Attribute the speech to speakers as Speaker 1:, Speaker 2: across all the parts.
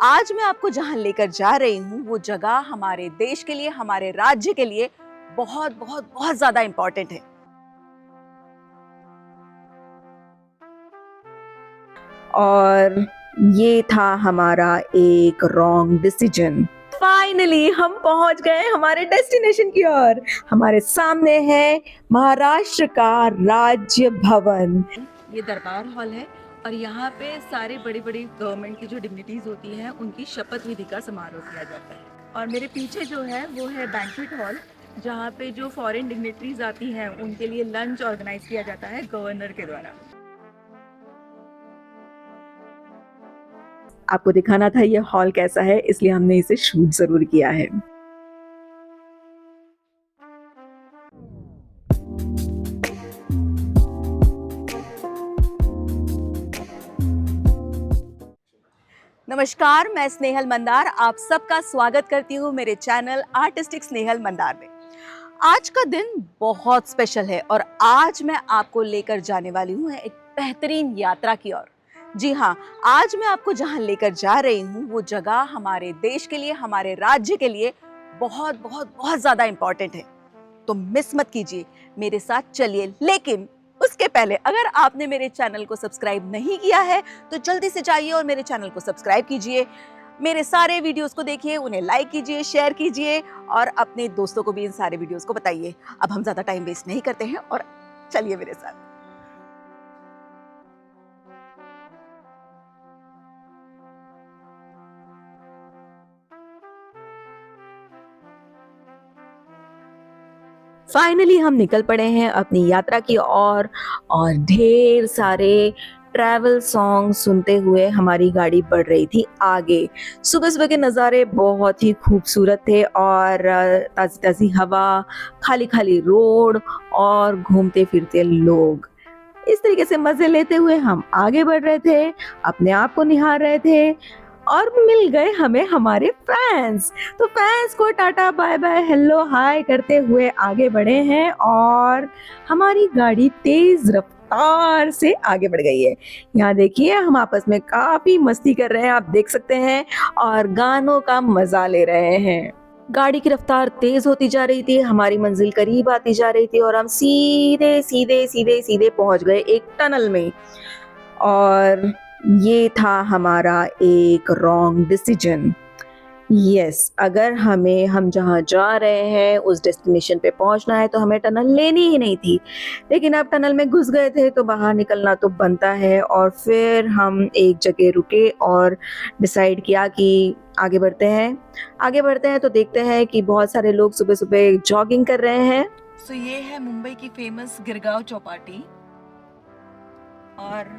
Speaker 1: आज मैं आपको जहां लेकर जा रही हूं वो जगह हमारे देश के लिए, हमारे राज्य के लिए बहुत बहुत बहुत ज्यादा इंपॉर्टेंट है। और ये था हमारा एक रॉन्ग डिसीजन। फाइनली हम पहुंच गए हमारे डेस्टिनेशन की ओर। हमारे सामने है महाराष्ट्र का राज्य भवन। ये दरबार हॉल है और यहाँ पे सारे बड़ी बड़ी गवर्नमेंट की जो डिग्निटीज होती हैं उनकी शपथ विधि का समारोह किया जाता है। और मेरे पीछे जो है वो है बैंक्वेट हॉल, जहाँ पे जो फॉरेन डिग्निटरीज आती हैं उनके लिए लंच ऑर्गेनाइज किया जाता है गवर्नर के द्वारा। आपको दिखाना था ये हॉल कैसा है, इसलिए हमने इसे शूट जरूर किया है। नमस्कार, मैं स्नेहल मंदार आप सबका स्वागत करती हूँ मेरे चैनल आर्टिस्टिक स्नेहल मंदार में। आज का दिन बहुत स्पेशल है और आज मैं आपको लेकर जाने वाली हूँ एक बेहतरीन यात्रा की ओर। जी हाँ, आज मैं आपको जहाँ लेकर जा रही हूँ वो जगह हमारे देश के लिए, हमारे राज्य के लिए बहुत बहुत बहुत ज़्यादा इम्पॉर्टेंट है। तो मिस मत कीजिए, मेरे साथ चलिए। लेकिन उसके पहले अगर आपने मेरे चैनल को सब्सक्राइब नहीं किया है तो जल्दी से जाइए और मेरे चैनल को सब्सक्राइब कीजिए। मेरे सारे वीडियोस को देखिए, उन्हें लाइक कीजिए, शेयर कीजिए और अपने दोस्तों को भी इन सारे वीडियोस को बताइए। अब हम ज़्यादा टाइम वेस्ट नहीं करते हैं और चलिए मेरे साथ। फाइनली हम निकल पड़े हैं अपनी यात्रा की ओर और ढेर सारे ट्रैवल सॉन्ग सुनते हुए हमारी गाड़ी बढ़ रही थी आगे। सुबह सुबह के नज़ारे बहुत ही खूबसूरत थे और ताज़ी ताज़ी हवा, खाली खाली रोड और घूमते फिरते लोग। इस तरीके से मज़े लेते हुए हम आगे बढ़ रहे थे, अपने आप को निहार रहे थे और मिल गए हमें हमारे फैंस। तो फैंस को tata bye bye hello hi करते हुए आगे बढ़े हैं और हमारी गाड़ी तेज रफ्तार से आगे बढ़ गई है। यहाँ देखिए हम आपस में काफी मस्ती कर रहे हैं, आप देख सकते हैं, और गानों का मजा ले रहे हैं। गाड़ी की रफ्तार तेज होती जा रही थी, हमारी मंजिल करीब आती जा रही थी और हम सीधे सीधे सीधे सीधे पहुंच गए एक टनल में। और ये था हमारा एक रॉन्ग डिसीजन। यस, अगर हम जहाँ जा रहे हैं उस डेस्टिनेशन पे पहुंचना है तो हमें टनल लेनी ही नहीं थी, लेकिन अब टनल में घुस गए थे तो बाहर निकलना तो बनता है। और फिर हम एक जगह रुके और डिसाइड किया कि आगे बढ़ते हैं तो देखते हैं कि बहुत सारे लोग सुबह सुबह जॉगिंग कर रहे हैं। तो ये है मुंबई की फेमस गिरगांव चौपाटी और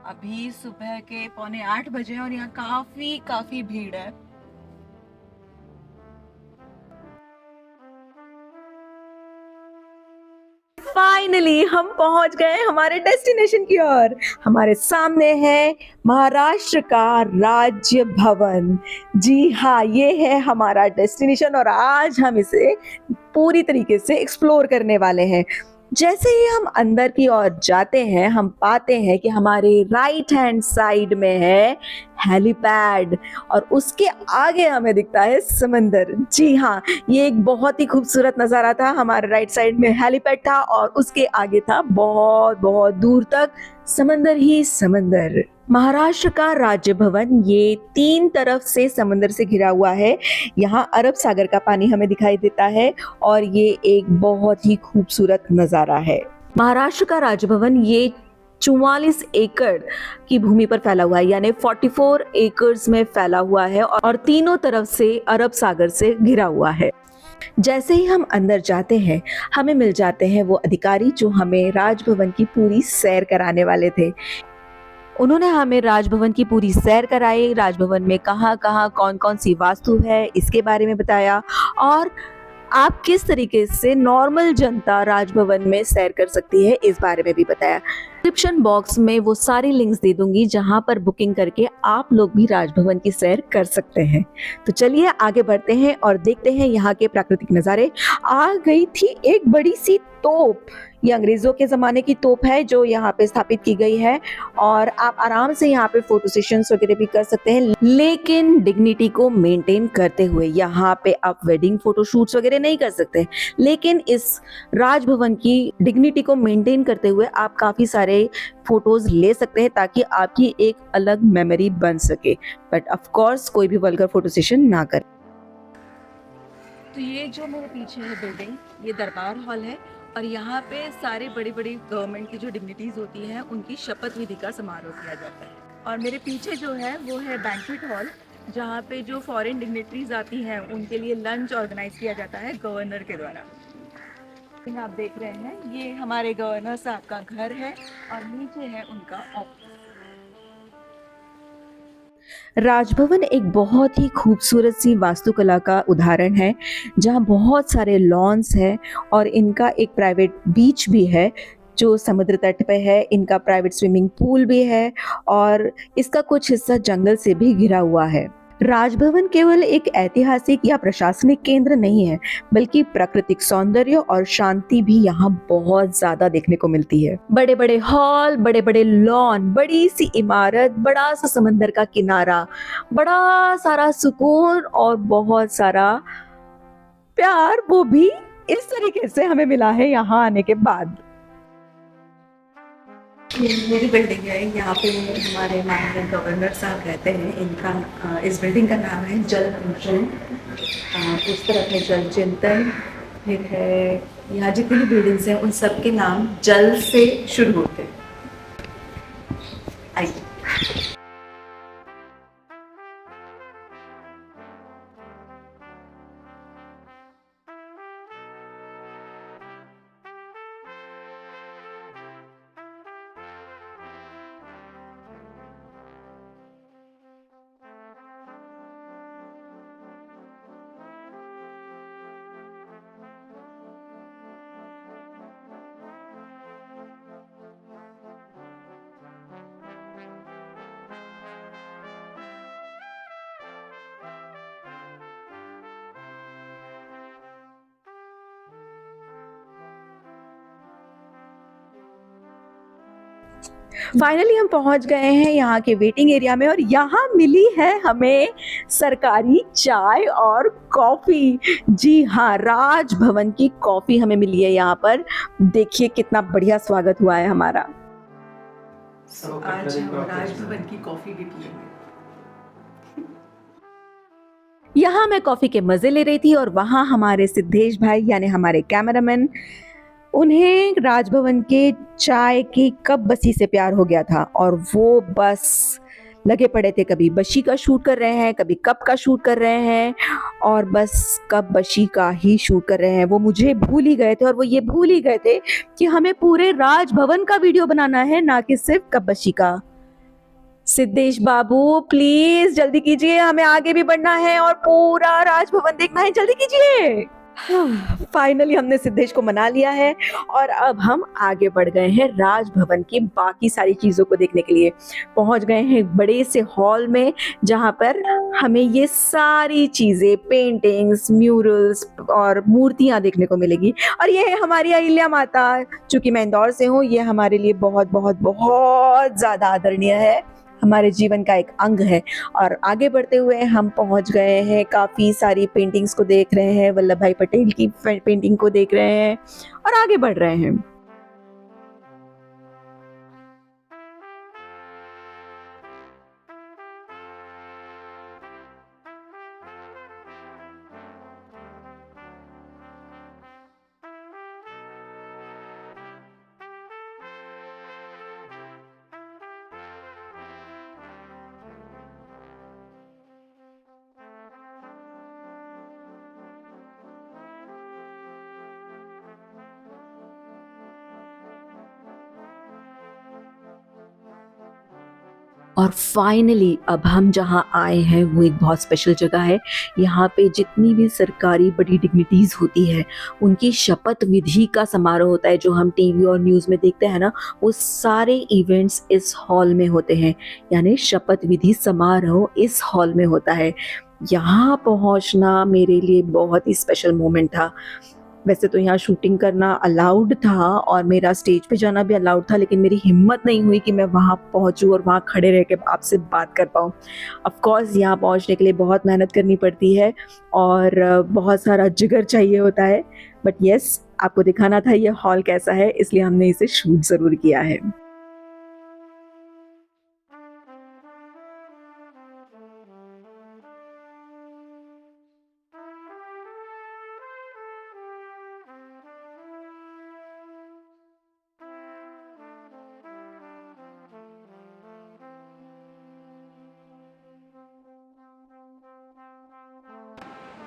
Speaker 1: अभी सुबह के 7:45 बजे और यहाँ काफी भीड़ है। फाइनली हम पहुंच गए हमारे डेस्टिनेशन की ओर। हमारे सामने है महाराष्ट्र का राज्य भवन। जी हाँ, ये है हमारा डेस्टिनेशन और आज हम इसे पूरी तरीके से एक्सप्लोर करने वाले हैं। जैसे ही हम अंदर की ओर जाते हैं हम पाते हैं कि हमारे राइट हैंड साइड में है हेलीपैड और उसके आगे हमें दिखता है समंदर। जी हाँ, ये एक बहुत ही खूबसूरत नज़ारा था। हमारे राइट साइड में हेलीपैड था और उसके आगे था बहुत बहुत दूर तक समंदर ही समंदर। महाराष्ट्र का राज्य भवन ये 3 तरफ से समंदर से घिरा हुआ है। यहाँ अरब सागर का पानी हमें दिखाई देता है और ये एक बहुत ही खूबसूरत नज़ारा है। महाराष्ट्र का राज्य भवन ये 44 एकड़ की भूमि पर फैला हुआ है, यानी 44 एकर्स में फैला हुआ है और तीनों तरफ से अरब सागर से घिरा हुआ है। जैसे ही हम अंदर जाते हैं हमें मिल जाते हैं वो अधिकारी जो हमें राजभवन की पूरी सैर कराने वाले थे। उन्होंने हमें राजभवन की पूरी सैर कराई, राजभवन में कहाँ कहाँ कौन कौन सी वास्तु है इसके बारे में बताया और आप किस तरीके से नॉर्मल जनता राजभवन में सैर कर सकती है इस बारे में भी बताया। डिस्क्रिप्शन बॉक्स में वो सारी लिंक्स दे दूंगी जहां पर बुकिंग करके आप लोग भी राजभवन की सैर कर सकते हैं। तो चलिए आगे बढ़ते हैं और देखते हैं यहाँ के प्राकृतिक नज़ारे। आ गई थी एक बड़ी सी तोप। ये अंग्रेजों के ज़माने की तोप है जो यहाँ पे स्थापित की गई है और आप आराम से यहाँ पे फोटो सेशंस वगैरह भी कर सकते हैं, लेकिन डिग्निटी को मेंटेन करते हुए। यहाँ पे आप वेडिंग फोटो शूट्स वगैरह नहीं कर सकते, लेकिन इस राजभवन की डिग्निटी को मेंटेन करते हुए आप काफ़ी सारे फोटोज ले सकते हैं ताकि आपकी एक अलग मेमोरी बन सके। बट ऑफ कोर्स कोई भी वल्गर फोटो सेशन ना करे। तो ये जो मेरे पीछे है बिल्डिंग, ये दरबार हॉल है और यहाँ पे सारे बड़ी बड़ी गवर्नमेंट की जो डिग्निटीज होती हैं उनकी शपथ विधि का समारोह किया जाता है। और मेरे पीछे जो है वो है बैंक्वेट हॉल, जहाँ पे जो फॉरेन डिग्निटरीज आती हैं उनके लिए लंच ऑर्गेनाइज किया जाता है गवर्नर के द्वारा। आप देख रहे हैं ये हमारे गवर्नर साहब का घर है और नीचे है उनका ऑफिस। राजभवन एक बहुत ही खूबसूरत सी वास्तुकला का उदाहरण है, जहाँ बहुत सारे लॉन्स हैं और इनका एक प्राइवेट बीच भी है जो समुद्र तट पे है। इनका प्राइवेट स्विमिंग पूल भी है और इसका कुछ हिस्सा जंगल से भी घिरा हुआ है। राजभवन केवल एक ऐतिहासिक या प्रशासनिक केंद्र नहीं है, बल्कि प्राकृतिक सौंदर्य और शांति भी यहाँ बहुत ज्यादा देखने को मिलती है। बड़े बड़े हॉल, बड़े बड़े लॉन, बड़ी सी इमारत, बड़ा सा समंदर का किनारा, बड़ा सारा सुकून और बहुत सारा प्यार, वो भी इस तरीके से हमें मिला है यहाँ आने के बाद। ये मेरी बिल्डिंग है, यहाँ पे हमारे माननीय गवर्नर साहब रहते हैं। इनका इस बिल्डिंग का नाम है जल भूषण। उस तरफ है जल चिंतन, फिर है यहाँ जितनी भी बिल्डिंग्स हैं उन सब के नाम जल से शुरू होते हैं। आइए। फाइनली हम पहुंच गए हैं यहाँ के वेटिंग एरिया में और यहाँ मिली है हमें सरकारी चाय और कॉफी। जी हाँ, राजभवन की कॉफी हमें मिली है यहाँ पर। देखिए कितना बढ़िया स्वागत हुआ है हमारा। आज हम राजभवन की कॉफी भी पिएंगे। यहाँ मैं कॉफी के मजे ले रही थी और वहाँ हमारे सिद्धेश भाई यानी हमारे कैमरामैन, उन्हें राजभवन के चाय की कप बसी से प्यार हो गया था और वो बस लगे पड़े थे। कभी बशी का शूट कर रहे हैं, कभी कप का शूट कर रहे हैं और बस कप बशी का ही शूट कर रहे हैं। वो मुझे भूल ही गए थे और वो ये भूल ही गए थे कि हमें पूरे राजभवन का वीडियो बनाना है, ना कि सिर्फ कप बशी का। सिद्धेश बाबू प्लीज जल्दी कीजिए, हमें आगे भी बढ़ना है और पूरा राजभवन देखना है, जल्दी कीजिए। फाइनली हमने सिद्धेश को मना लिया है और अब हम आगे बढ़ गए हैं राजभवन की बाकी सारी चीजों को देखने के लिए। पहुंच गए हैं एक बड़े से हॉल में जहां पर हमें ये सारी चीजें, पेंटिंग्स, म्यूरल्स और मूर्तियां देखने को मिलेगी। और ये है हमारी अहिल्या माता। चूंकि मैं इंदौर से हूँ, ये हमारे लिए बहुत बहुत बहुत ज्यादा आदरणीय है, हमारे जीवन का एक अंग है। और आगे बढ़ते हुए हम पहुंच गए हैं, काफ़ी सारी पेंटिंग्स को देख रहे हैं, वल्लभ भाई पटेल की पेंटिंग को देख रहे हैं और आगे बढ़ रहे हैं। और फाइनली अब हम जहाँ आए हैं वो एक बहुत स्पेशल जगह है। यहाँ पे जितनी भी सरकारी बड़ी डिग्निटीज़ होती है उनकी शपथ विधि का समारोह होता है, जो हम टीवी और न्यूज़ में देखते हैं ना, वो सारे इवेंट्स इस हॉल में होते हैं। यानी शपथ विधि समारोह इस हॉल में होता है। यहाँ पहुँचना मेरे लिए बहुत ही स्पेशल मोमेंट था। वैसे तो यहाँ शूटिंग करना अलाउड था और मेरा स्टेज पे जाना भी अलाउड था, लेकिन मेरी हिम्मत नहीं हुई कि मैं वहाँ पहुँचूँ और वहाँ खड़े रह के आपसे बात कर पाऊँ। ऑफ कोर्स यहाँ पहुँचने के लिए बहुत मेहनत करनी पड़ती है और बहुत सारा जिगर चाहिए होता है, बट येस, आपको दिखाना था ये हॉल कैसा है, इसलिए हमने इसे शूट ज़रूर किया है।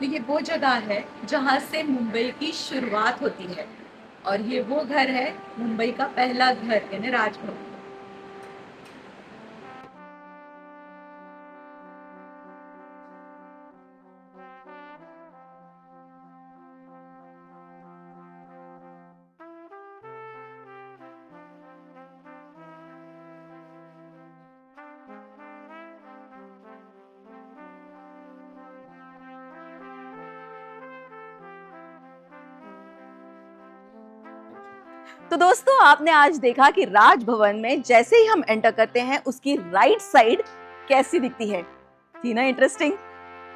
Speaker 2: तो ये वो जगह है जहाँ से मुंबई की शुरुआत होती है और ये वो घर है, मुंबई का पहला घर यानी राजभवन।
Speaker 3: तो दोस्तों, आपने आज देखा कि राजभवन में जैसे ही हम एंटर करते हैं उसकी राइट साइड कैसी दिखती है। थी ना इंटरेस्टिंग?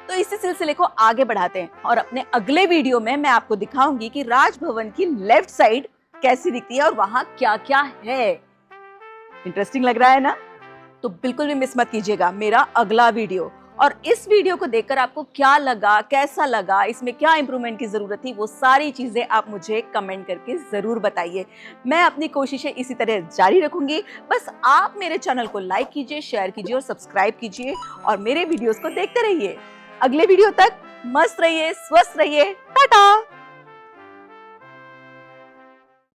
Speaker 3: तो इसी सिलसिले को आगे बढ़ाते हैं और अपने अगले वीडियो में मैं आपको दिखाऊंगी कि राजभवन की लेफ्ट साइड कैसी दिखती है और वहां क्या क्या है। इंटरेस्टिंग लग रहा है ना? तो बिल्कुल भी मिस मत कीजिएगा मेरा अगला वीडियो। और इस वीडियो को देखकर आपको क्या लगा, कैसा लगा, इसमें क्या इंप्रूवमेंट की जरूरत थी, वो सारी चीजें आप मुझे कमेंट करके जरूर बताइए। मैं अपनी कोशिशें इसी तरह जारी रखूंगी। बस आप मेरे चैनल को लाइक कीजिए, शेयर कीजिए और सब्सक्राइब कीजिए और मेरे वीडियोस को देखते रहिए। अगले वीडियो तक मस्त रहिए, स्वस्थ रहिए। टाटा।